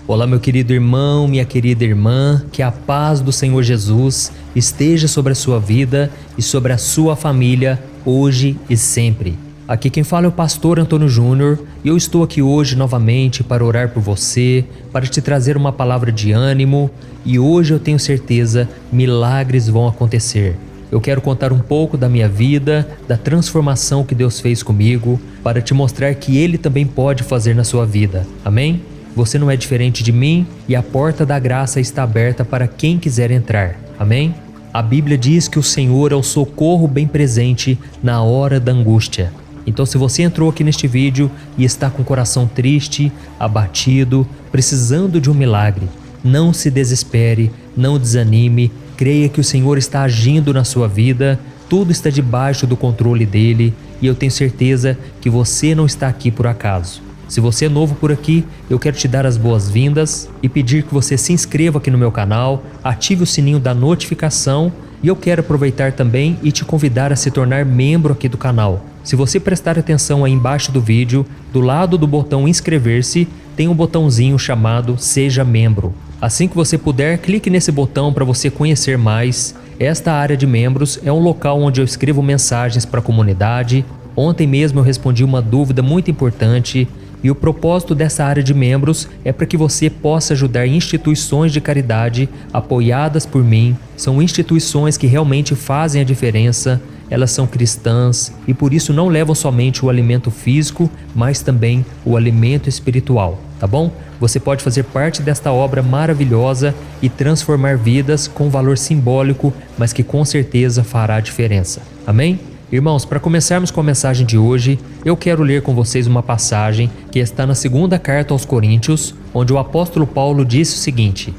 Olá, meu querido irmão, minha querida irmã, que a paz do Senhor Jesus esteja sobre a sua vida e sobre a sua família, hoje e sempre. Aqui quem fala é o pastor Antônio Júnior e eu estou aqui hoje novamente para orar por você, para te trazer uma palavra de ânimo e hoje eu tenho certeza, milagres vão acontecer. Eu quero contar um pouco da minha vida, da transformação que Deus fez comigo, para te mostrar que Ele também pode fazer na sua vida. Amém? Você não é diferente de mim e a porta da graça está aberta para quem quiser entrar. Amém? A Bíblia diz que o Senhor é o socorro bem presente na hora da angústia. Então, se você entrou aqui neste vídeo e está com o coração triste, abatido, precisando de um milagre, não se desespere, não desanime, creia que o Senhor está agindo na sua vida, tudo está debaixo do controle dele e eu tenho certeza que você não está aqui por acaso. Se você é novo por aqui, eu quero te dar as boas-vindas e pedir que você se inscreva aqui no meu canal, ative o sininho da notificação e eu quero aproveitar também e te convidar a se tornar membro aqui do canal. Se você prestar atenção aí embaixo do vídeo, do lado do botão inscrever-se, tem um botãozinho chamado Seja Membro. Assim que você puder, clique nesse botão para você conhecer mais. Esta área de membros é um local onde eu escrevo mensagens para a comunidade. Ontem mesmo eu respondi uma dúvida muito importante. E o propósito dessa área de membros é para que você possa ajudar instituições de caridade apoiadas por mim. São instituições que realmente fazem a diferença, elas são cristãs e por isso não levam somente o alimento físico, mas também o alimento espiritual, tá bom? Você pode fazer parte desta obra maravilhosa e transformar vidas com valor simbólico, mas que com certeza fará a diferença. Amém? Irmãos, para começarmos com a mensagem de hoje, eu quero ler com vocês uma passagem que está na segunda carta aos Coríntios, onde o apóstolo Paulo disse o seguinte: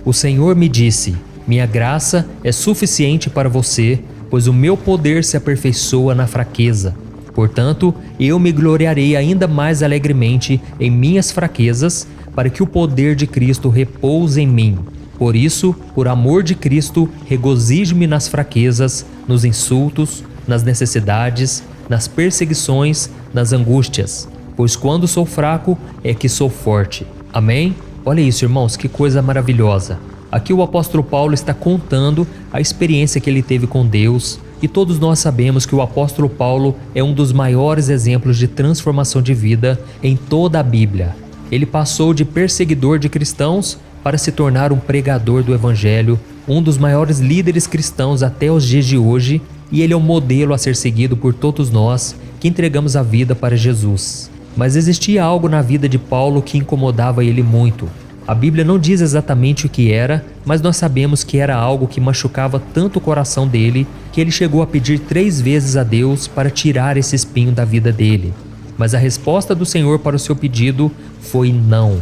O Senhor me disse, minha graça é suficiente para você, pois o meu poder se aperfeiçoa na fraqueza. Portanto, eu me gloriarei ainda mais alegremente em minhas fraquezas, para que o poder de Cristo repouse em mim. Por isso, por amor de Cristo, regozijo-me nas fraquezas, nos insultos, nas necessidades, nas perseguições, nas angústias. Pois quando sou fraco, é que sou forte. Amém? Olha isso, irmãos, que coisa maravilhosa. Aqui o apóstolo Paulo está contando a experiência que ele teve com Deus, e todos nós sabemos que o apóstolo Paulo é um dos maiores exemplos de transformação de vida em toda a Bíblia. Ele passou de perseguidor de cristãos para se tornar um pregador do Evangelho, um dos maiores líderes cristãos até os dias de hoje, e ele é um modelo a ser seguido por todos nós que entregamos a vida para Jesus. Mas existia algo na vida de Paulo que incomodava ele muito. A Bíblia não diz exatamente o que era, mas nós sabemos que era algo que machucava tanto o coração dele, que ele chegou a pedir 3 vezes a Deus para tirar esse espinho da vida dele. Mas a resposta do Senhor para o seu pedido foi não.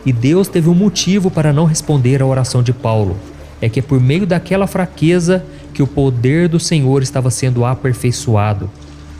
E Deus teve um motivo para não responder à oração de Paulo. É que é por meio daquela fraqueza que o poder do Senhor estava sendo aperfeiçoado.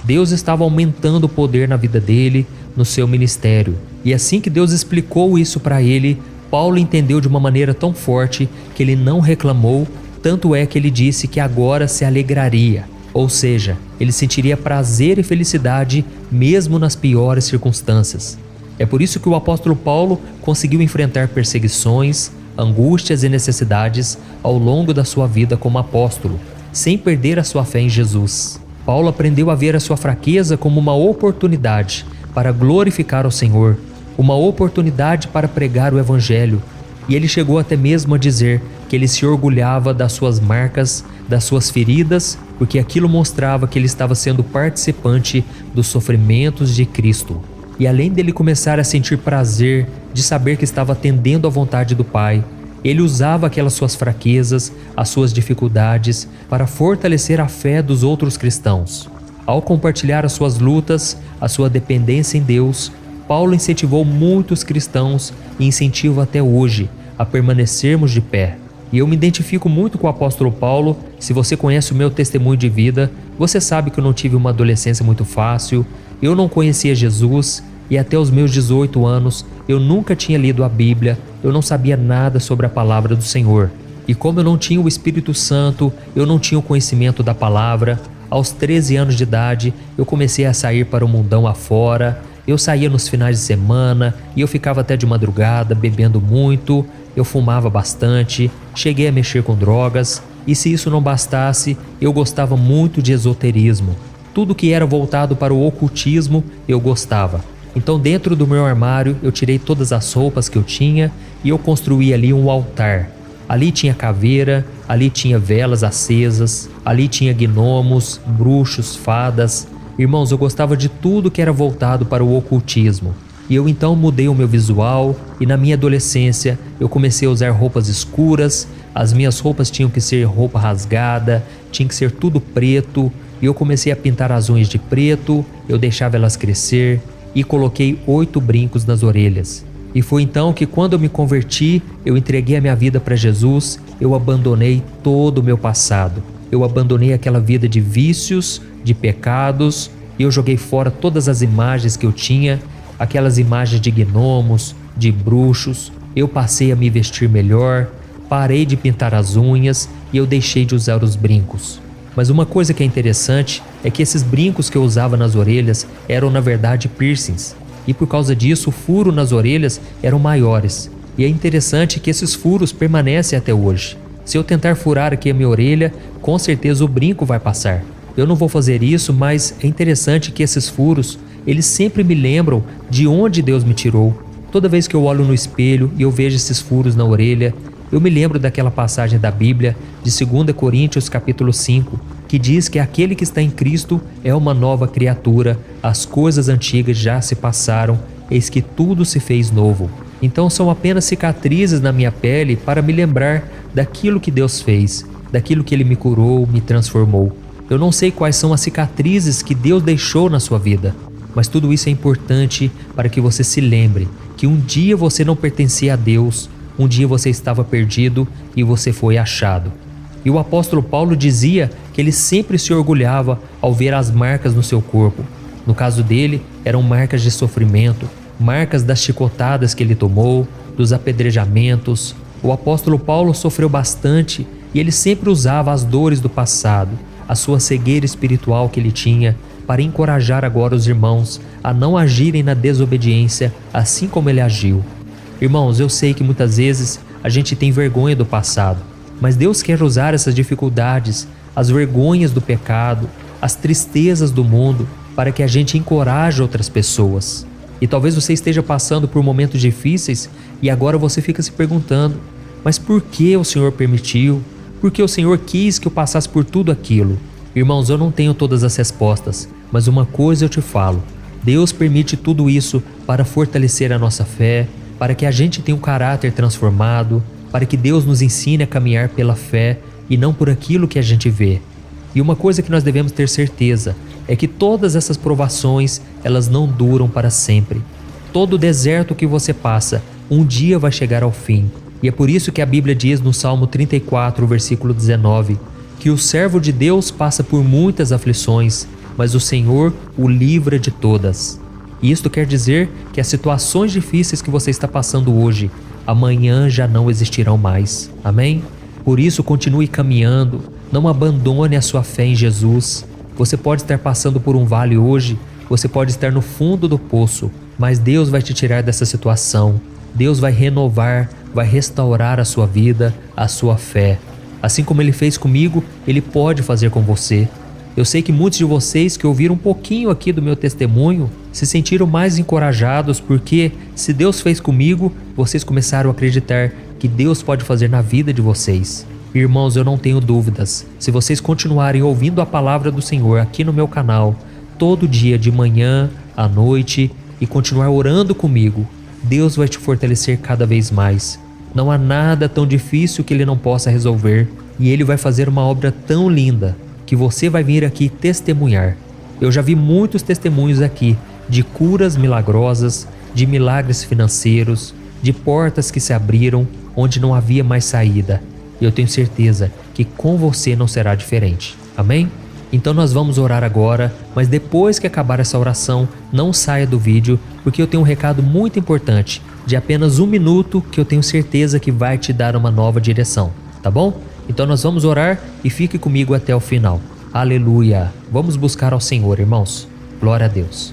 Deus estava aumentando o poder na vida dele, no seu ministério. E assim que Deus explicou isso para ele, Paulo entendeu de uma maneira tão forte que ele não reclamou, tanto é que ele disse que agora se alegraria. Ou seja, ele sentiria prazer e felicidade mesmo nas piores circunstâncias. É por isso que o apóstolo Paulo conseguiu enfrentar perseguições, angústias e necessidades ao longo da sua vida como apóstolo, sem perder a sua fé em Jesus. Paulo aprendeu a ver a sua fraqueza como uma oportunidade para glorificar ao Senhor, uma oportunidade para pregar o Evangelho, e ele chegou até mesmo a dizer que ele se orgulhava das suas marcas, das suas feridas, porque aquilo mostrava que ele estava sendo participante dos sofrimentos de Cristo. E além dele começar a sentir prazer de saber que estava atendendo à vontade do Pai, ele usava aquelas suas fraquezas, as suas dificuldades, para fortalecer a fé dos outros cristãos. Ao compartilhar as suas lutas, a sua dependência em Deus, Paulo incentivou muitos cristãos e incentiva até hoje a permanecermos de pé. E eu me identifico muito com o apóstolo Paulo. Se você conhece o meu testemunho de vida, você sabe que eu não tive uma adolescência muito fácil, eu não conhecia Jesus e até os meus 18 anos eu nunca tinha lido a Bíblia, eu não sabia nada sobre a palavra do Senhor. E como eu não tinha o Espírito Santo, eu não tinha o conhecimento da palavra, aos 13 anos de idade eu comecei a sair para o mundão afora, Eu saía nos finais de semana e eu ficava até de madrugada bebendo muito, eu fumava bastante, cheguei a mexer com drogas e, se isso não bastasse, eu gostava muito de esoterismo. Tudo que era voltado para o ocultismo eu gostava. Então, dentro do meu armário eu tirei todas as roupas que eu tinha e eu construí ali um altar. Ali tinha caveira, ali tinha velas acesas, ali tinha gnomos, bruxos, fadas. Irmãos, eu gostava de tudo que era voltado para o ocultismo. E eu então mudei o meu visual e na minha adolescência eu comecei a usar roupas escuras. As minhas roupas tinham que ser roupa rasgada, tinha que ser tudo preto. E eu comecei a pintar as unhas de preto, eu deixava elas crescer e coloquei 8 brincos nas orelhas. E foi então que, quando eu me converti, eu entreguei a minha vida para Jesus, eu abandonei todo o meu passado. Eu abandonei aquela vida de vícios, de pecados, e eu joguei fora todas as imagens que eu tinha, aquelas imagens de gnomos, de bruxos. Eu passei a me vestir melhor, parei de pintar as unhas e eu deixei de usar os brincos. Mas uma coisa que é interessante é que esses brincos que eu usava nas orelhas eram na verdade piercings. E por causa disso o furo nas orelhas eram maiores. E é interessante que esses furos permanecem até hoje. Se eu tentar furar aqui a minha orelha, com certeza o brinco vai passar. Eu não vou fazer isso, mas é interessante que esses furos, eles sempre me lembram de onde Deus me tirou. Toda vez que eu olho no espelho e eu vejo esses furos na orelha, eu me lembro daquela passagem da Bíblia de 2 Coríntios capítulo 5, que diz que aquele que está em Cristo é uma nova criatura, as coisas antigas já se passaram, eis que tudo se fez novo. Então são apenas cicatrizes na minha pele para me lembrar daquilo que Deus fez, daquilo que Ele me curou, me transformou. Eu não sei quais são as cicatrizes que Deus deixou na sua vida, mas tudo isso é importante para que você se lembre que um dia você não pertencia a Deus, um dia você estava perdido e você foi achado. E o apóstolo Paulo dizia que ele sempre se orgulhava ao ver as marcas no seu corpo. No caso dele, eram marcas de sofrimento, marcas das chicotadas que ele tomou, dos apedrejamentos. O apóstolo Paulo sofreu bastante e ele sempre usava as dores do passado, a sua cegueira espiritual que ele tinha, para encorajar agora os irmãos a não agirem na desobediência assim como ele agiu. Irmãos, eu sei que muitas vezes a gente tem vergonha do passado, mas Deus quer usar essas dificuldades, as vergonhas do pecado, as tristezas do mundo, para que a gente encoraje outras pessoas. E talvez você esteja passando por momentos difíceis e agora você fica se perguntando: mas por que o Senhor permitiu? Por que o Senhor quis que eu passasse por tudo aquilo? Irmãos, eu não tenho todas as respostas, mas uma coisa eu te falo: Deus permite tudo isso para fortalecer a nossa fé, para que a gente tenha um caráter transformado, para que Deus nos ensine a caminhar pela fé e não por aquilo que a gente vê. E uma coisa que nós devemos ter certeza é que todas essas provações, elas não duram para sempre. Todo deserto que você passa, um dia vai chegar ao fim. E é por isso que a Bíblia diz no Salmo 34, versículo 19, que o servo de Deus passa por muitas aflições, mas o Senhor o livra de todas. E isto quer dizer que as situações difíceis que você está passando hoje, amanhã já não existirão mais. Amém? Por isso, continue caminhando, não abandone a sua fé em Jesus. Você pode estar passando por um vale hoje, você pode estar no fundo do poço, mas Deus vai te tirar dessa situação. Deus vai renovar, vai restaurar a sua vida, a sua fé. Assim como Ele fez comigo, Ele pode fazer com você. Eu sei que muitos de vocês que ouviram um pouquinho aqui do meu testemunho se sentiram mais encorajados, porque se Deus fez comigo, vocês começaram a acreditar que Deus pode fazer na vida de vocês. Irmãos, eu não tenho dúvidas. Se vocês continuarem ouvindo a palavra do Senhor aqui no meu canal, todo dia, de manhã, à noite, e continuar orando comigo, Deus vai te fortalecer cada vez mais. Não há nada tão difícil que Ele não possa resolver, e Ele vai fazer uma obra tão linda que você vai vir aqui testemunhar. Eu já vi muitos testemunhos aqui de curas milagrosas, de milagres financeiros, de portas que se abriram onde não havia mais saída. E eu tenho certeza que com você não será diferente. Amém? Então nós vamos orar agora, mas depois que acabar essa oração, não saia do vídeo, porque eu tenho um recado muito importante, de apenas 1 minuto, que eu tenho certeza que vai te dar uma nova direção, tá bom? Então nós vamos orar e fique comigo até o final. Aleluia! Vamos buscar ao Senhor, irmãos. Glória a Deus.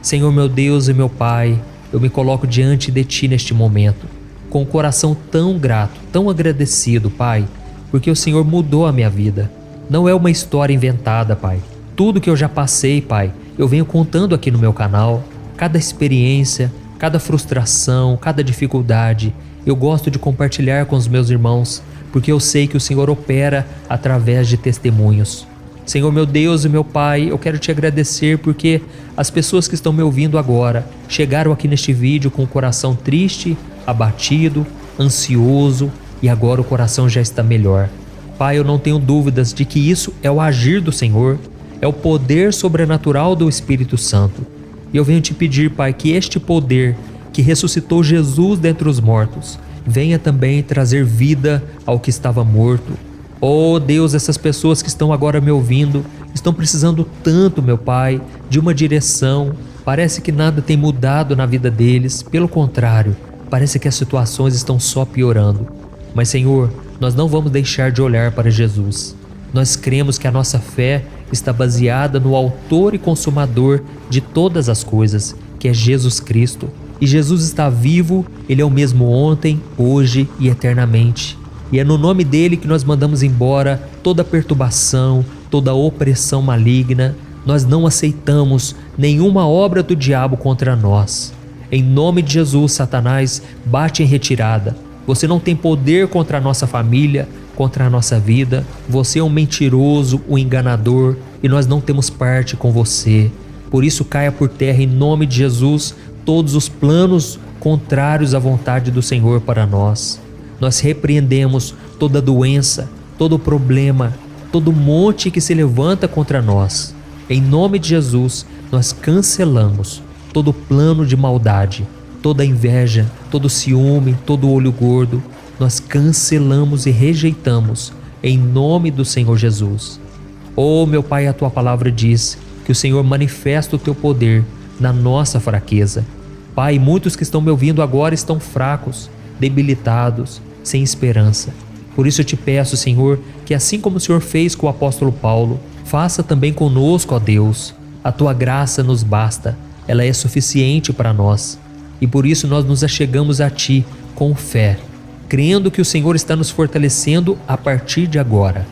Senhor meu Deus e meu Pai, eu me coloco diante de Ti neste momento, com um coração tão grato, tão agradecido, Pai, porque o Senhor mudou a minha vida. Não é uma história inventada, Pai. Tudo que eu já passei, Pai, eu venho contando aqui no meu canal. Cada experiência, cada frustração, cada dificuldade, eu gosto de compartilhar com os meus irmãos, porque eu sei que o Senhor opera através de testemunhos. Senhor meu Deus e meu Pai, eu quero Te agradecer porque as pessoas que estão me ouvindo agora chegaram aqui neste vídeo com o coração triste, abatido, ansioso e agora o coração já está melhor. Pai, eu não tenho dúvidas de que isso é o agir do Senhor, é o poder sobrenatural do Espírito Santo. E eu venho Te pedir, Pai, que este poder que ressuscitou Jesus dentre os mortos venha também trazer vida ao que estava morto. Oh Deus, essas pessoas que estão agora me ouvindo estão precisando tanto, meu Pai, de uma direção. Parece que nada tem mudado na vida deles, pelo contrário, parece que as situações estão só piorando. Mas Senhor, nós não vamos deixar de olhar para Jesus. Nós cremos que a nossa fé está baseada no autor e consumador de todas as coisas, que é Jesus Cristo. E Jesus está vivo, Ele é o mesmo ontem, hoje e eternamente. E é no nome dele que nós mandamos embora toda perturbação, toda opressão maligna. Nós não aceitamos nenhuma obra do diabo contra nós. Em nome de Jesus, Satanás, bate em retirada. Você não tem poder contra a nossa família, contra a nossa vida. Você é um mentiroso, um enganador, e nós não temos parte com você. Por isso caia por terra em nome de Jesus todos os planos contrários à vontade do Senhor para nós. Nós repreendemos toda doença, todo problema, todo monte que se levanta contra nós. Em nome de Jesus, nós cancelamos todo plano de maldade, toda inveja, todo ciúme, todo olho gordo. Nós cancelamos e rejeitamos em nome do Senhor Jesus. Oh, meu Pai, a Tua palavra diz que o Senhor manifesta o Teu poder na nossa fraqueza. Pai, muitos que estão me ouvindo agora estão fracos, debilitados, sem esperança. Por isso eu Te peço, Senhor, que assim como o Senhor fez com o apóstolo Paulo, faça também conosco, ó Deus. A Tua graça nos basta, ela é suficiente para nós. E por isso nós nos achegamos a Ti com fé, crendo que o Senhor está nos fortalecendo a partir de agora.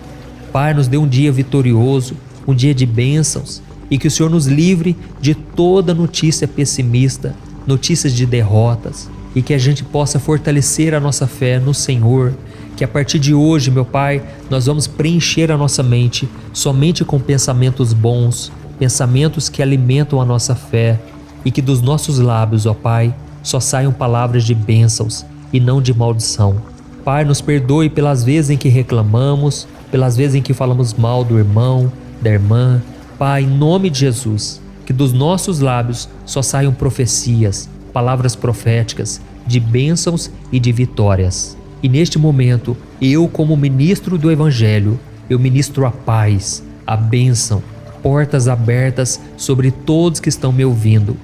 Pai, nos dê um dia vitorioso, um dia de bênçãos, e que o Senhor nos livre de toda notícia pessimista, notícias de derrotas, e que a gente possa fortalecer a nossa fé no Senhor, que a partir de hoje, meu Pai, nós vamos preencher a nossa mente somente com pensamentos bons, pensamentos que alimentam a nossa fé, e que dos nossos lábios, ó Pai, só saiam palavras de bênçãos e não de maldição. Pai, nos perdoe pelas vezes em que reclamamos, pelas vezes em que falamos mal do irmão, da irmã. Pai, em nome de Jesus, que dos nossos lábios só saiam profecias, palavras proféticas, de bênçãos e de vitórias. E neste momento, eu como ministro do Evangelho, eu ministro a paz, a bênção, portas abertas sobre todos que estão me ouvindo.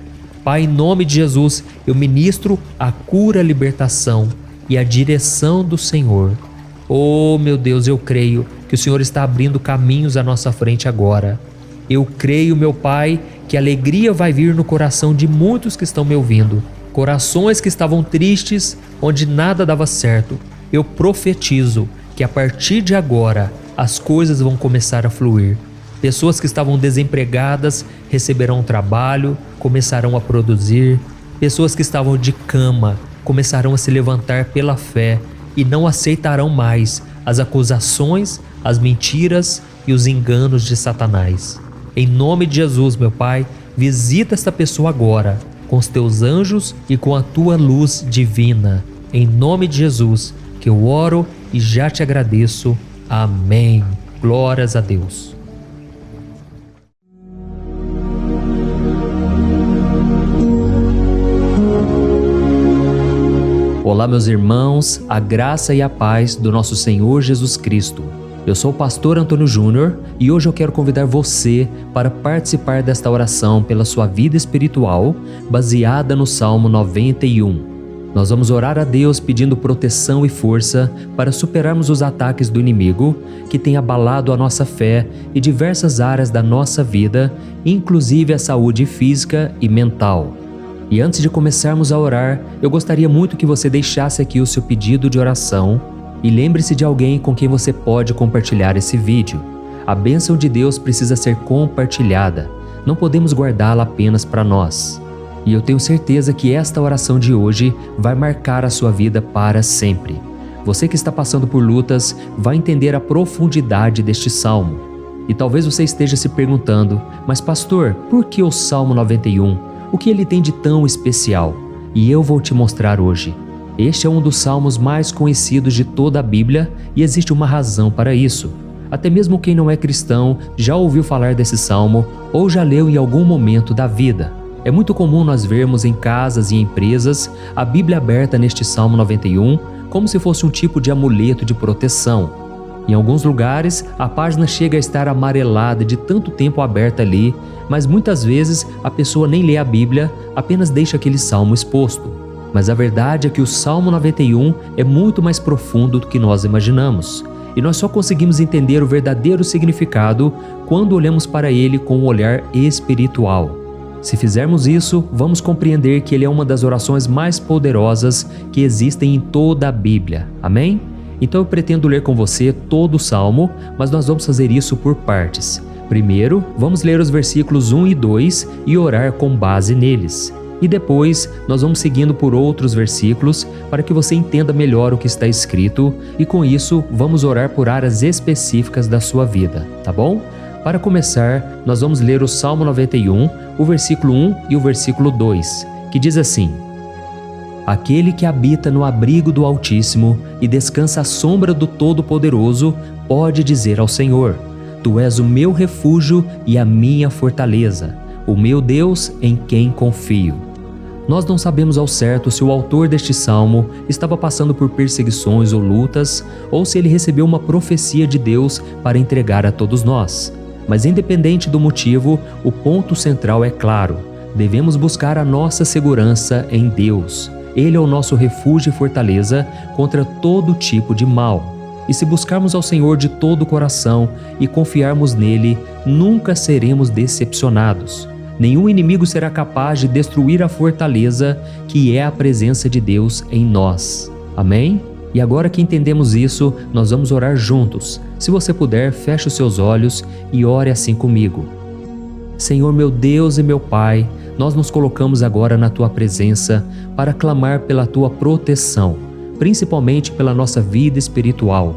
Pai, em nome de Jesus, eu ministro a cura, a libertação e a direção do Senhor. Oh, meu Deus, eu creio que o Senhor está abrindo caminhos à nossa frente agora. Eu creio, meu Pai, que alegria vai vir no coração de muitos que estão me ouvindo. Corações que estavam tristes, onde nada dava certo. Eu profetizo que a partir de agora as coisas vão começar a fluir. Pessoas que estavam desempregadas receberão trabalho, começarão a produzir. Pessoas que estavam de cama começarão a se levantar pela fé e não aceitarão mais as acusações, as mentiras e os enganos de Satanás. Em nome de Jesus, meu Pai, visita esta pessoa agora, com os Teus anjos e com a Tua luz divina. Em nome de Jesus, que eu oro e já Te agradeço. Amém. Glórias a Deus. Olá, meus irmãos, a graça e a paz do nosso Senhor Jesus Cristo. Eu sou o pastor Antônio Júnior e hoje eu quero convidar você para participar desta oração pela sua vida espiritual, baseada no Salmo 91. Nós vamos orar a Deus pedindo proteção e força para superarmos os ataques do inimigo que tem abalado a nossa fé e diversas áreas da nossa vida, inclusive a saúde física e mental. E antes de começarmos a orar, eu gostaria muito que você deixasse aqui o seu pedido de oração e lembre-se de alguém com quem você pode compartilhar esse vídeo. A bênção de Deus precisa ser compartilhada, não podemos guardá-la apenas para nós. E eu tenho certeza que esta oração de hoje vai marcar a sua vida para sempre. Você que está passando por lutas vai entender a profundidade deste salmo. E talvez você esteja se perguntando, mas pastor, por que o Salmo 91? O que ele tem de tão especial? E eu vou te mostrar hoje. Este é um dos salmos mais conhecidos de toda a Bíblia e existe uma razão para isso. Até mesmo quem não é cristão já ouviu falar desse salmo ou já leu em algum momento da vida. É muito comum nós vermos em casas e empresas a Bíblia aberta neste Salmo 91 como se fosse um tipo de amuleto de proteção. Em alguns lugares, a página chega a estar amarelada de tanto tempo aberta ali, mas muitas vezes a pessoa nem lê a Bíblia, apenas deixa aquele salmo exposto. Mas a verdade é que o Salmo 91 é muito mais profundo do que nós imaginamos. E nós só conseguimos entender o verdadeiro significado quando olhamos para ele com um olhar espiritual. Se fizermos isso, vamos compreender que ele é uma das orações mais poderosas que existem em toda a Bíblia. Amém? Então eu pretendo ler com você todo o Salmo, mas nós vamos fazer isso por partes. Primeiro, vamos ler os versículos 1 e 2 e orar com base neles. E depois, nós vamos seguindo por outros versículos para que você entenda melhor o que está escrito e com isso, vamos orar por áreas específicas da sua vida, tá bom? Para começar, nós vamos ler o Salmo 91, o versículo 1 e o versículo 2, que diz assim: Aquele que habita no abrigo do Altíssimo e descansa à sombra do Todo-Poderoso pode dizer ao Senhor: Tu és o meu refúgio e a minha fortaleza, o meu Deus em quem confio. Nós não sabemos ao certo se o autor deste salmo estava passando por perseguições ou lutas, ou se ele recebeu uma profecia de Deus para entregar a todos nós. Mas independente do motivo, o ponto central é claro: devemos buscar a nossa segurança em Deus. Ele é o nosso refúgio e fortaleza contra todo tipo de mal. E se buscarmos ao Senhor de todo o coração e confiarmos nele, nunca seremos decepcionados. Nenhum inimigo será capaz de destruir a fortaleza que é a presença de Deus em nós. Amém? E agora que entendemos isso, nós vamos orar juntos. Se você puder, feche os seus olhos e ore assim comigo. Senhor meu Deus e meu Pai, nós nos colocamos agora na Tua presença para clamar pela Tua proteção, principalmente pela nossa vida espiritual.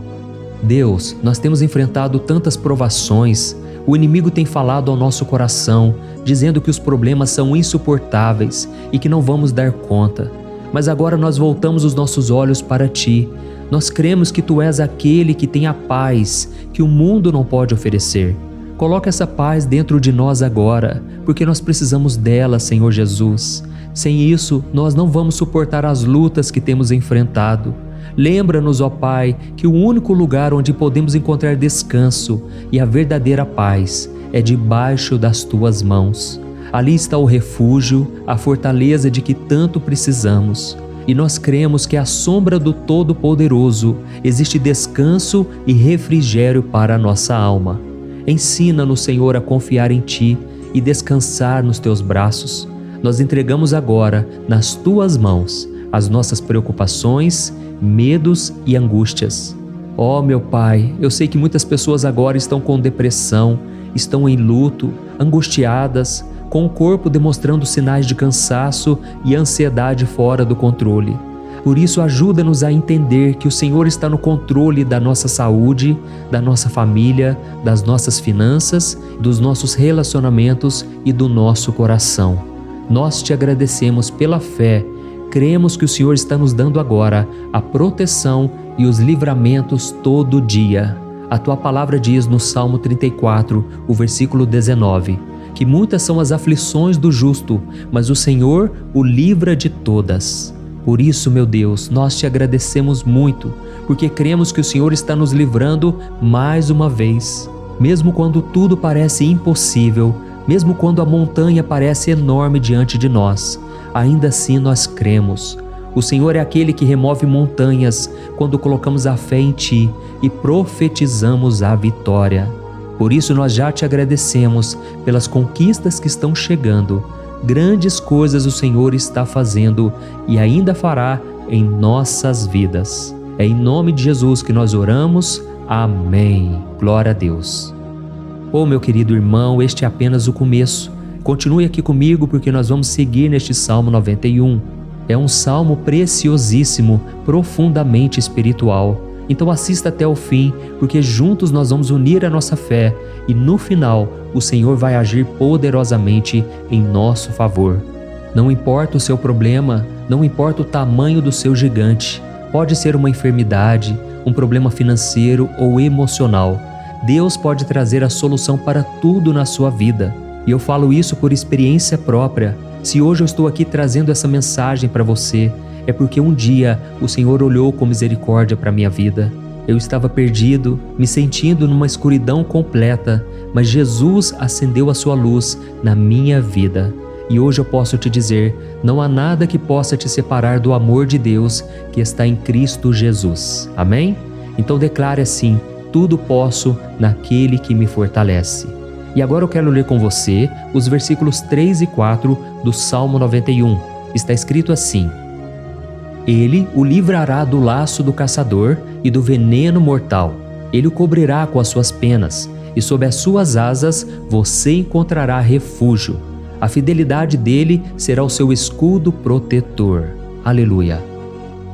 Deus, nós temos enfrentado tantas provações, o inimigo tem falado ao nosso coração, dizendo que os problemas são insuportáveis e que não vamos dar conta. Mas agora nós voltamos os nossos olhos para Ti. Nós cremos que Tu és aquele que tem a paz que o mundo não pode oferecer. Coloca essa paz dentro de nós agora, porque nós precisamos dela, Senhor Jesus. Sem isso, nós não vamos suportar as lutas que temos enfrentado. Lembra-nos, ó Pai, que o único lugar onde podemos encontrar descanso e a verdadeira paz é debaixo das Tuas mãos. Ali está o refúgio, a fortaleza de que tanto precisamos. E nós cremos que à sombra do Todo-Poderoso existe descanso e refrigério para a nossa alma. Ensina-nos, Senhor, a confiar em Ti e descansar nos Teus braços. Nós entregamos agora, nas Tuas mãos, as nossas preocupações, medos e angústias. Ó meu Pai, eu sei que muitas pessoas agora estão com depressão, estão em luto, angustiadas, com o corpo demonstrando sinais de cansaço e ansiedade fora do controle. Por isso, ajuda-nos a entender que o Senhor está no controle da nossa saúde, da nossa família, das nossas finanças, dos nossos relacionamentos e do nosso coração. Nós Te agradecemos pela fé. Cremos que o Senhor está nos dando agora a proteção e os livramentos todo dia. A Tua palavra diz no Salmo 34, o versículo 19, que muitas são as aflições do justo, mas o Senhor o livra de todas. Por isso, meu Deus, nós Te agradecemos muito, porque cremos que o Senhor está nos livrando mais uma vez. Mesmo quando tudo parece impossível, mesmo quando a montanha parece enorme diante de nós, ainda assim nós cremos. O Senhor é aquele que remove montanhas quando colocamos a fé em Ti e profetizamos a vitória. Por isso nós já te agradecemos pelas conquistas que estão chegando. Grandes coisas o Senhor está fazendo e ainda fará em nossas vidas. É em nome de Jesus que nós oramos. Amém. Glória a Deus. Oh, meu querido irmão, este é apenas o começo. Continue aqui comigo porque nós vamos seguir neste Salmo 91. É um salmo preciosíssimo, profundamente espiritual. Então assista até o fim, porque juntos nós vamos unir a nossa fé e no final o Senhor vai agir poderosamente em nosso favor. Não importa o seu problema, não importa o tamanho do seu gigante. Pode ser uma enfermidade, um problema financeiro ou emocional. Deus pode trazer a solução para tudo na sua vida. E eu falo isso por experiência própria. Se hoje eu estou aqui trazendo essa mensagem para você, é porque um dia o Senhor olhou com misericórdia para a minha vida. Eu estava perdido, me sentindo numa escuridão completa, mas Jesus acendeu a sua luz na minha vida. E hoje eu posso te dizer, não há nada que possa te separar do amor de Deus que está em Cristo Jesus. Amém? Então declare assim: tudo posso naquele que me fortalece. E agora eu quero ler com você os versículos 3 e 4 do Salmo 91. Está escrito assim: Ele o livrará do laço do caçador e do veneno mortal. Ele o cobrirá com as suas penas, e sob as suas asas você encontrará refúgio. A fidelidade dele será o seu escudo protetor. Aleluia.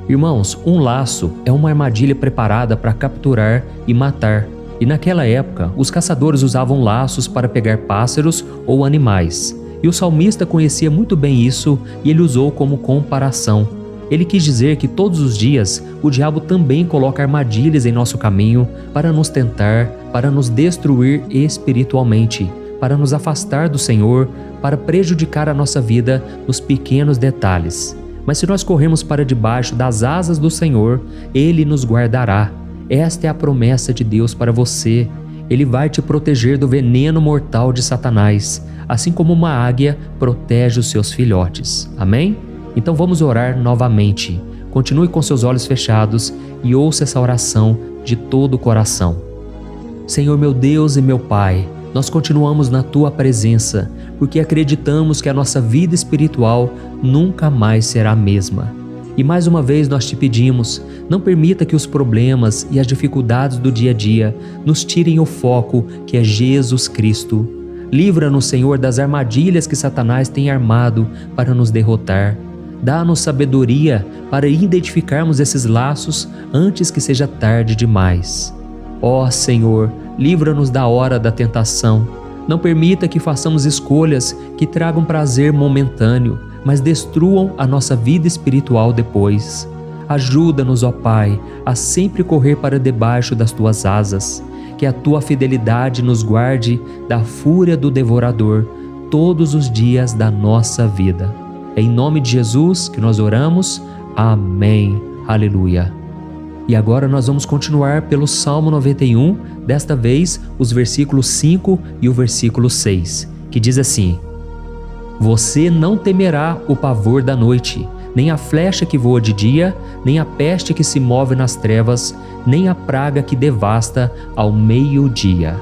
Irmãos, um laço é uma armadilha preparada para capturar e matar. E naquela época, os caçadores usavam laços para pegar pássaros ou animais. E o salmista conhecia muito bem isso e ele usou como comparação. Ele quis dizer que todos os dias o diabo também coloca armadilhas em nosso caminho para nos tentar, para nos destruir espiritualmente, para nos afastar do Senhor, para prejudicar a nossa vida nos pequenos detalhes. Mas se nós corrermos para debaixo das asas do Senhor, Ele nos guardará. Esta é a promessa de Deus para você. Ele vai te proteger do veneno mortal de Satanás, assim como uma águia protege os seus filhotes. Amém? Então vamos orar novamente. Continue com seus olhos fechados e ouça essa oração de todo o coração. Senhor meu Deus e meu Pai, nós continuamos na Tua presença, porque acreditamos que a nossa vida espiritual nunca mais será a mesma. E mais uma vez nós te pedimos, não permita que os problemas e as dificuldades do dia a dia nos tirem o foco que é Jesus Cristo. Livra-nos, Senhor, das armadilhas que Satanás tem armado para nos derrotar. Dá-nos sabedoria para identificarmos esses laços antes que seja tarde demais. Ó Senhor, livra-nos da hora da tentação. Não permita que façamos escolhas que tragam prazer momentâneo, mas destruam a nossa vida espiritual depois. Ajuda-nos, ó Pai, a sempre correr para debaixo das Tuas asas, que a Tua fidelidade nos guarde da fúria do devorador todos os dias da nossa vida. É em nome de Jesus que nós oramos. Amém. Aleluia. E agora nós vamos continuar pelo Salmo 91, desta vez os versículos 5 e o versículo 6, que diz assim: Você não temerá o pavor da noite, nem a flecha que voa de dia, nem a peste que se move nas trevas, nem a praga que devasta ao meio-dia.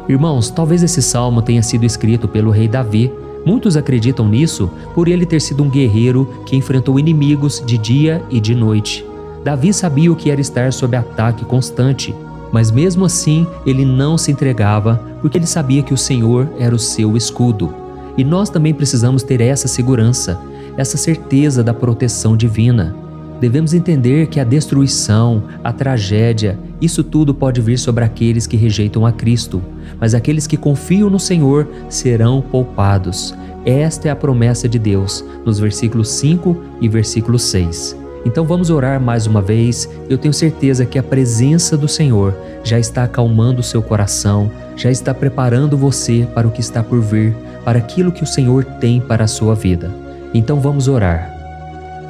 Irmãos, talvez esse salmo tenha sido escrito pelo rei Davi. Muitos acreditam nisso por ele ter sido um guerreiro que enfrentou inimigos de dia e de noite. Davi sabia o que era estar sob ataque constante, mas mesmo assim ele não se entregava porque ele sabia que o Senhor era o seu escudo. E nós também precisamos ter essa segurança, essa certeza da proteção divina. Devemos entender que a destruição, a tragédia, isso tudo pode vir sobre aqueles que rejeitam a Cristo, mas aqueles que confiam no Senhor serão poupados. Esta é a promessa de Deus, nos versículos 5 e versículo 6. Então vamos orar mais uma vez. Eu tenho certeza que a presença do Senhor já está acalmando o seu coração, já está preparando você para o que está por vir, para aquilo que o Senhor tem para a sua vida. Então vamos orar.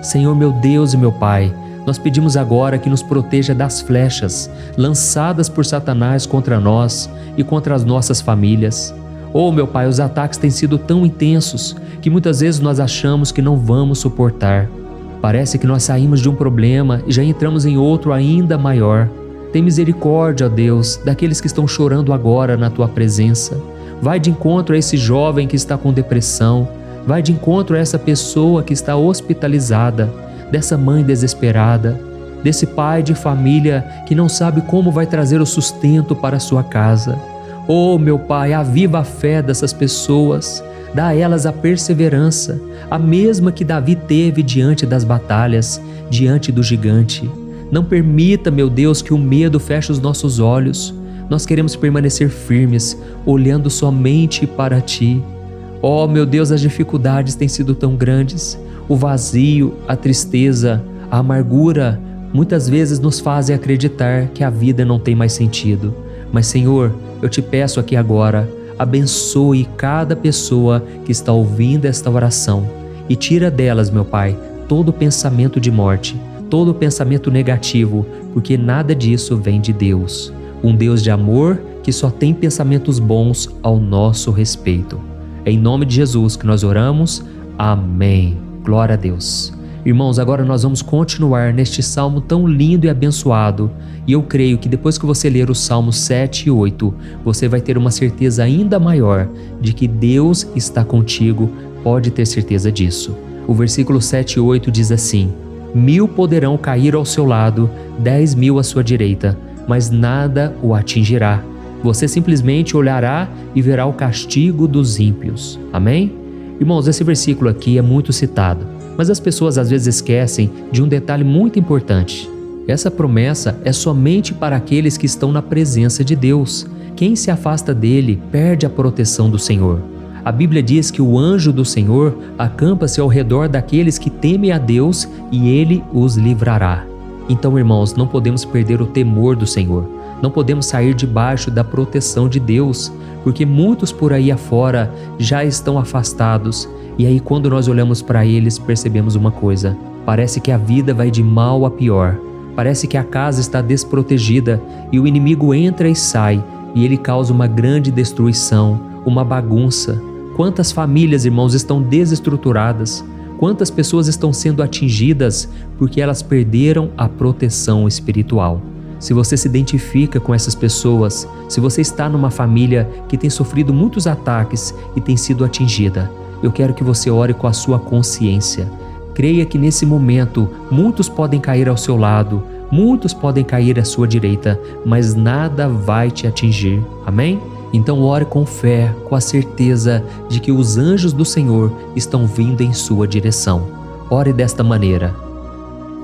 Senhor meu Deus e meu Pai, nós pedimos agora que nos proteja das flechas lançadas por Satanás contra nós e contra as nossas famílias. Oh meu Pai, os ataques têm sido tão intensos que muitas vezes nós achamos que não vamos suportar. Parece que nós saímos de um problema e já entramos em outro ainda maior. Tem misericórdia, ó Deus, daqueles que estão chorando agora na Tua presença. Vai de encontro a esse jovem que está com depressão. Vai de encontro a essa pessoa que está hospitalizada, dessa mãe desesperada, desse pai de família que não sabe como vai trazer o sustento para a sua casa. Oh, meu Pai, aviva a fé dessas pessoas. Dá a elas a perseverança, a mesma que Davi teve diante das batalhas, diante do gigante. Não permita, meu Deus, que o medo feche os nossos olhos. Nós queremos permanecer firmes, olhando somente para Ti. Oh, meu Deus, as dificuldades têm sido tão grandes. O vazio, a tristeza, a amargura, muitas vezes nos fazem acreditar que a vida não tem mais sentido. Mas, Senhor, eu te peço aqui agora, abençoe cada pessoa que está ouvindo esta oração e tira delas, meu Pai, todo pensamento de morte, todo pensamento negativo, porque nada disso vem de Deus. Um Deus de amor que só tem pensamentos bons ao nosso respeito. É em nome de Jesus que nós oramos. Amém. Glória a Deus. Irmãos, agora nós vamos continuar neste salmo tão lindo e abençoado. E eu creio que depois que você ler os salmos 7 e 8, você vai ter uma certeza ainda maior de que Deus está contigo. Pode ter certeza disso. O versículo 7 e 8 diz assim: 1000 poderão cair ao seu lado, 10.000 à sua direita, mas nada o atingirá. Você simplesmente olhará e verá o castigo dos ímpios. Amém? Irmãos, esse versículo aqui é muito citado, mas as pessoas às vezes esquecem de um detalhe muito importante. Essa promessa é somente para aqueles que estão na presença de Deus. Quem se afasta dele perde a proteção do Senhor. A Bíblia diz que o anjo do Senhor acampa-se ao redor daqueles que temem a Deus e ele os livrará. Então, irmãos, não podemos perder o temor do Senhor. Não podemos sair debaixo da proteção de Deus, porque muitos por aí afora já estão afastados. E aí, quando nós olhamos para eles, percebemos uma coisa: parece que a vida vai de mal a pior. Parece que a casa está desprotegida e o inimigo entra e sai, e ele causa uma grande destruição, uma bagunça. Quantas famílias, irmãos, estão desestruturadas? Quantas pessoas estão sendo atingidas porque elas perderam a proteção espiritual? Se você se identifica com essas pessoas, se você está numa família que tem sofrido muitos ataques e tem sido atingida, eu quero que você ore com a sua consciência. Creia que nesse momento muitos podem cair ao seu lado, muitos podem cair à sua direita, mas nada vai te atingir. Amém? Então ore com fé, com a certeza de que os anjos do Senhor estão vindo em sua direção. Ore desta maneira: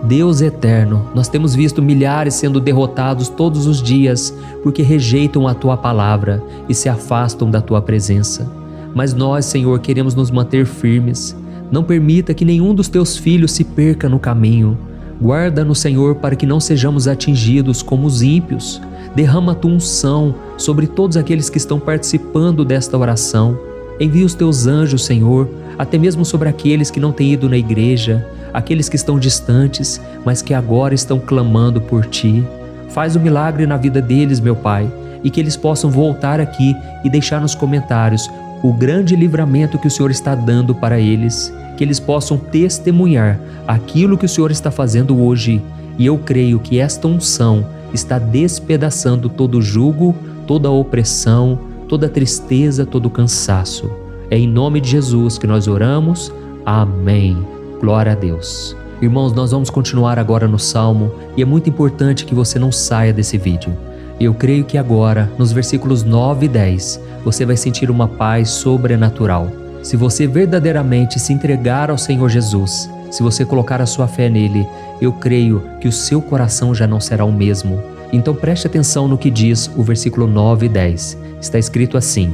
Deus eterno, nós temos visto milhares sendo derrotados todos os dias porque rejeitam a Tua palavra e se afastam da Tua presença. Mas nós, Senhor, queremos nos manter firmes. Não permita que nenhum dos Teus filhos se perca no caminho. Guarda-nos, Senhor, para que não sejamos atingidos como os ímpios. Derrama a Tua unção sobre todos aqueles que estão participando desta oração. Envia os Teus anjos, Senhor, até mesmo sobre aqueles que não têm ido na igreja, aqueles que estão distantes, mas que agora estão clamando por Ti. Faz um milagre na vida deles, meu Pai, e que eles possam voltar aqui e deixar nos comentários o grande livramento que o Senhor está dando para eles, que eles possam testemunhar aquilo que o Senhor está fazendo hoje. E eu creio que esta unção está despedaçando todo o jugo, toda a opressão, toda a tristeza, todo o cansaço. É em nome de Jesus que nós oramos. Amém. Glória a Deus. Irmãos, nós vamos continuar agora no Salmo e é muito importante que você não saia desse vídeo. Eu creio que agora, nos versículos 9 e 10, você vai sentir uma paz sobrenatural. Se você verdadeiramente se entregar ao Senhor Jesus, se você colocar a sua fé nele, eu creio que o seu coração já não será o mesmo. Então preste atenção no que diz o versículo 9 e 10. Está escrito assim: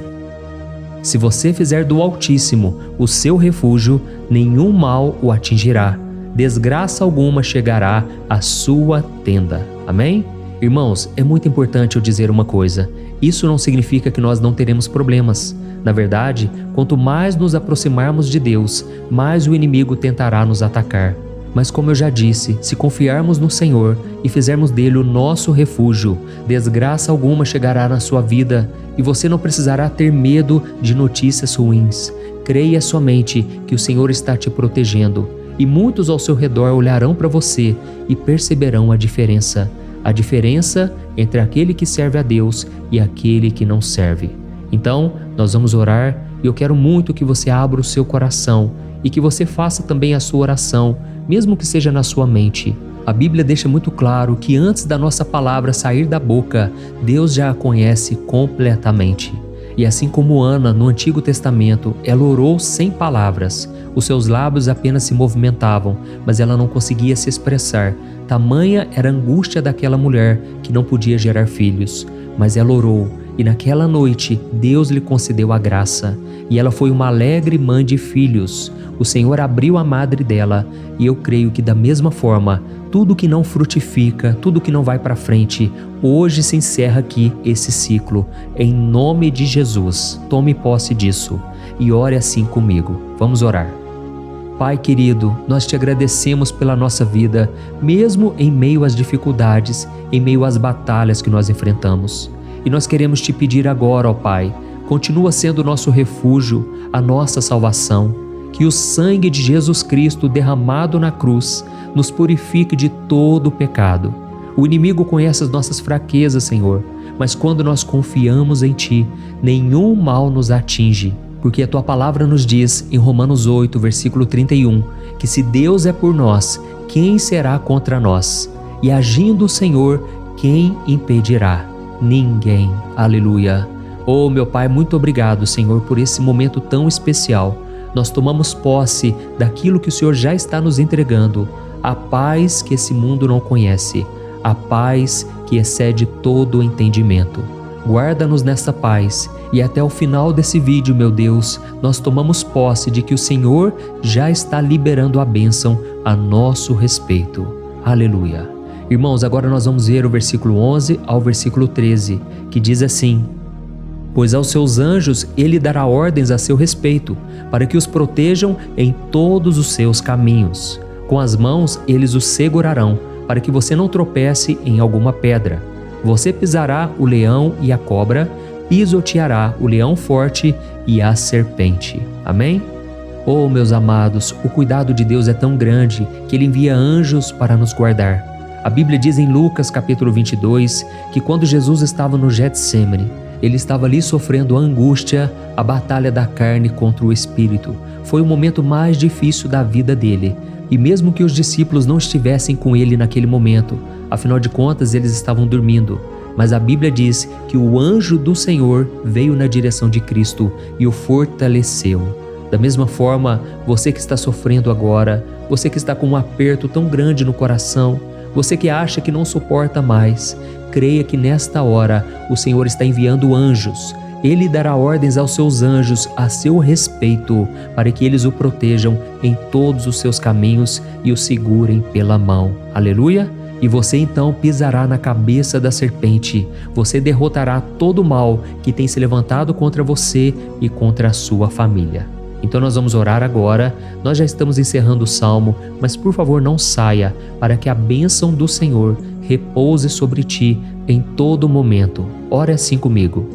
Se você fizer do Altíssimo o seu refúgio, nenhum mal o atingirá, desgraça alguma chegará à sua tenda. Amém? Irmãos, é muito importante eu dizer uma coisa: isso não significa que nós não teremos problemas. Na verdade, quanto mais nos aproximarmos de Deus, mais o inimigo tentará nos atacar. Mas como eu já disse, se confiarmos no Senhor e fizermos dele o nosso refúgio, desgraça alguma chegará na sua vida e você não precisará ter medo de notícias ruins. Creia somente que o Senhor está te protegendo. e muitos ao seu redor olharão para você e perceberão a diferença entre aquele que serve a Deus e aquele que não serve. Então, nós vamos orar e eu quero muito que você abra o seu coração e que você faça também a sua oração, mesmo que seja na sua mente. A Bíblia deixa muito claro que antes da nossa palavra sair da boca, Deus já a conhece completamente. E assim como Ana, no Antigo Testamento, ela orou sem palavras. Os seus lábios apenas se movimentavam, mas ela não conseguia se expressar. Tamanha era a angústia daquela mulher que não podia gerar filhos. Mas ela orou, e naquela noite Deus lhe concedeu a graça. E ela foi uma alegre mãe de filhos. O Senhor abriu a madre dela, e eu creio que da mesma forma, tudo que não frutifica, tudo que não vai para frente, hoje se encerra aqui esse ciclo. Em nome de Jesus, tome posse disso e ore assim comigo. Vamos orar. Pai querido, nós te agradecemos pela nossa vida, mesmo em meio às dificuldades, em meio às batalhas que nós enfrentamos. E nós queremos te pedir agora, ó Pai, continua sendo o nosso refúgio, a nossa salvação. Que o sangue de Jesus Cristo derramado na cruz nos purifique de todo o pecado. O inimigo conhece as nossas fraquezas, Senhor, mas quando nós confiamos em Ti, nenhum mal nos atinge, porque a Tua palavra nos diz em Romanos 8, versículo 31, que se Deus é por nós, quem será contra nós? E agindo o Senhor, quem impedirá? Ninguém. Aleluia. Oh, meu Pai, muito obrigado, Senhor, por esse momento tão especial. Nós tomamos posse daquilo que o Senhor já está nos entregando, a paz que esse mundo não conhece, a paz que excede todo o entendimento. Guarda-nos nessa paz e até o final desse vídeo, meu Deus, nós tomamos posse de que o Senhor já está liberando a bênção a nosso respeito. Aleluia. Irmãos, agora nós vamos ver o versículo 11 ao versículo 13, que diz assim: Pois aos seus anjos ele dará ordens a seu respeito, para que os protejam em todos os seus caminhos. Com as mãos eles os segurarão, para que você não tropece em alguma pedra. Você pisará o leão e a cobra, pisoteará o leão forte e a serpente. Amém? Oh, meus amados, o cuidado de Deus é tão grande que Ele envia anjos para nos guardar. A Bíblia diz em Lucas capítulo 22 que quando Jesus estava no Getsêmani, Ele estava ali sofrendo a angústia, a batalha da carne contra o espírito. Foi o momento mais difícil da vida dele. E mesmo que os discípulos não estivessem com ele naquele momento, afinal de contas eles estavam dormindo, mas a Bíblia diz que o anjo do Senhor veio na direção de Cristo e o fortaleceu. Da mesma forma, você que está sofrendo agora, você que está com um aperto tão grande no coração, você que acha que não suporta mais, creia que nesta hora o Senhor está enviando anjos. Ele dará ordens aos seus anjos a seu respeito, para que eles o protejam em todos os seus caminhos e o segurem pela mão. Aleluia! E você então pisará na cabeça da serpente. Você derrotará todo o mal que tem se levantado contra você e contra a sua família. Então nós vamos orar agora. Nós já estamos encerrando o salmo, mas por favor não saia, para que a bênção do Senhor repouse sobre ti em todo momento. Ore assim comigo.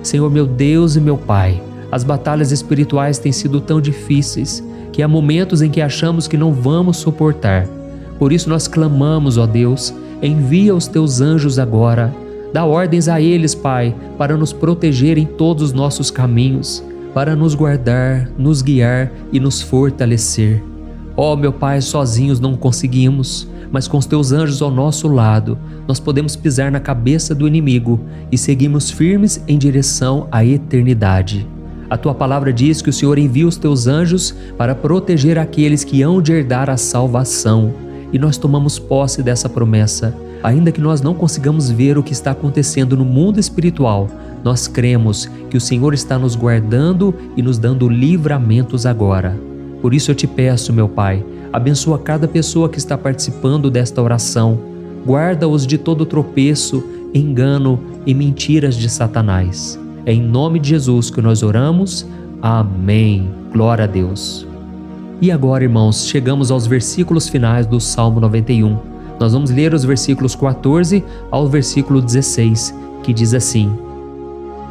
Senhor, meu Deus e meu Pai, as batalhas espirituais têm sido tão difíceis que há momentos em que achamos que não vamos suportar. Por isso nós clamamos, ó Deus, envia os teus anjos agora. Dá ordens a eles, Pai, para nos proteger em todos os nossos caminhos, para nos guardar, nos guiar e nos fortalecer. Ó meu Pai, sozinhos não conseguimos, mas com os teus anjos ao nosso lado, nós podemos pisar na cabeça do inimigo e seguirmos firmes em direção à eternidade. A tua palavra diz que o Senhor envia os teus anjos para proteger aqueles que hão de herdar a salvação. E nós tomamos posse dessa promessa. Ainda que nós não consigamos ver o que está acontecendo no mundo espiritual, nós cremos que o Senhor está nos guardando e nos dando livramentos agora. Por isso eu te peço, meu Pai, abençoa cada pessoa que está participando desta oração. Guarda-os de todo tropeço, engano e mentiras de Satanás. É em nome de Jesus que nós oramos. Amém. Glória a Deus. E agora, irmãos, chegamos aos versículos finais do Salmo 91. Nós vamos ler os versículos 14 ao versículo 16, que diz assim: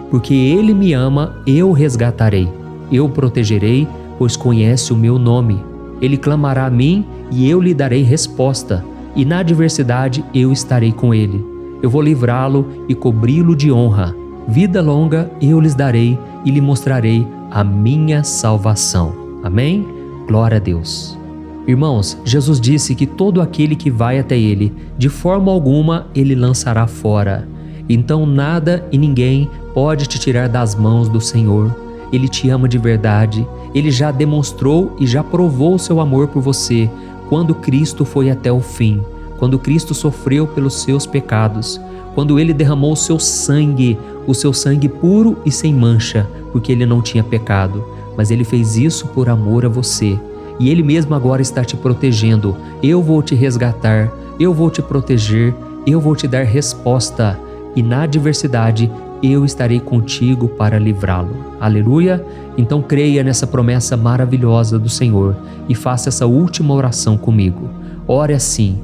Porque Ele me ama, eu o resgatarei, eu o protegerei, pois conhece o meu nome. Ele clamará a mim e eu lhe darei resposta, e na adversidade eu estarei com ele. Eu vou livrá-lo e cobri-lo de honra. Vida longa eu lhes darei e lhe mostrarei a minha salvação. Amém? Glória a Deus. Irmãos, Jesus disse que todo aquele que vai até ele, de forma alguma ele lançará fora. Então nada e ninguém pode te tirar das mãos do Senhor. Ele te ama de verdade. Ele já demonstrou e já provou o seu amor por você quando Cristo foi até o fim, quando Cristo sofreu pelos seus pecados, quando Ele derramou o seu sangue puro e sem mancha, porque Ele não tinha pecado, mas Ele fez isso por amor a você. E Ele mesmo agora está te protegendo. Eu vou te resgatar, eu vou te proteger, eu vou te dar resposta, e na adversidade eu estarei contigo para livrá-lo. Aleluia! Então creia nessa promessa maravilhosa do Senhor e faça essa última oração comigo. Ore assim: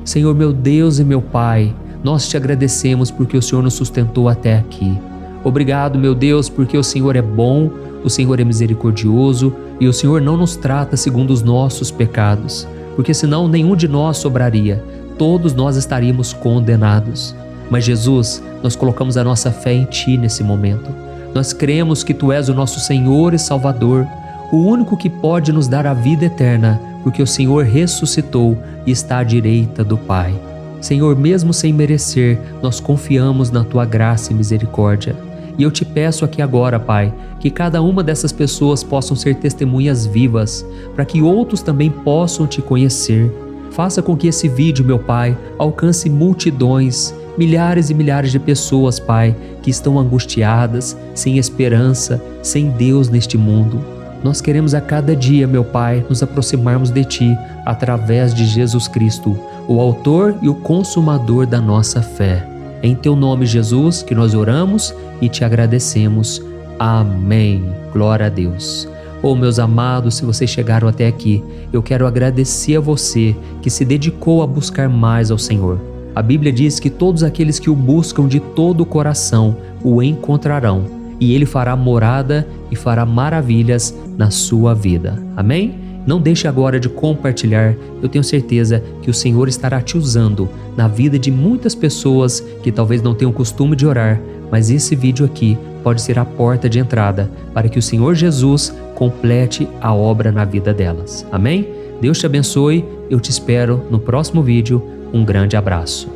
Senhor meu Deus e meu Pai, nós te agradecemos porque o Senhor nos sustentou até aqui. Obrigado, meu Deus, porque o Senhor é bom, o Senhor é misericordioso e o Senhor não nos trata segundo os nossos pecados, porque senão nenhum de nós sobraria, todos nós estaríamos condenados. Mas Jesus, nós colocamos a nossa fé em Ti nesse momento. Nós cremos que Tu és o nosso Senhor e Salvador, o único que pode nos dar a vida eterna, porque o Senhor ressuscitou e está à direita do Pai. Senhor, mesmo sem merecer, nós confiamos na Tua graça e misericórdia. E eu te peço aqui agora, Pai, que cada uma dessas pessoas possam ser testemunhas vivas, para que outros também possam Te conhecer. Faça com que esse vídeo, meu Pai, alcance multidões, milhares e milhares de pessoas, Pai, que estão angustiadas, sem esperança, sem Deus neste mundo. Nós queremos a cada dia, meu Pai, nos aproximarmos de Ti através de Jesus Cristo, o autor e o consumador da nossa fé. Em Teu nome, Jesus, que nós oramos e Te agradecemos. Amém. Glória a Deus. Meus amados, se vocês chegaram até aqui, eu quero agradecer a você que se dedicou a buscar mais ao Senhor. A Bíblia diz que todos aqueles que o buscam de todo o coração o encontrarão, e Ele fará morada e fará maravilhas na sua vida. Amém? Não deixe agora de compartilhar, eu tenho certeza que o Senhor estará te usando na vida de muitas pessoas que talvez não tenham costume de orar, mas esse vídeo aqui pode ser a porta de entrada para que o Senhor Jesus complete a obra na vida delas. Amém? Deus te abençoe, eu te espero no próximo vídeo. Um grande abraço.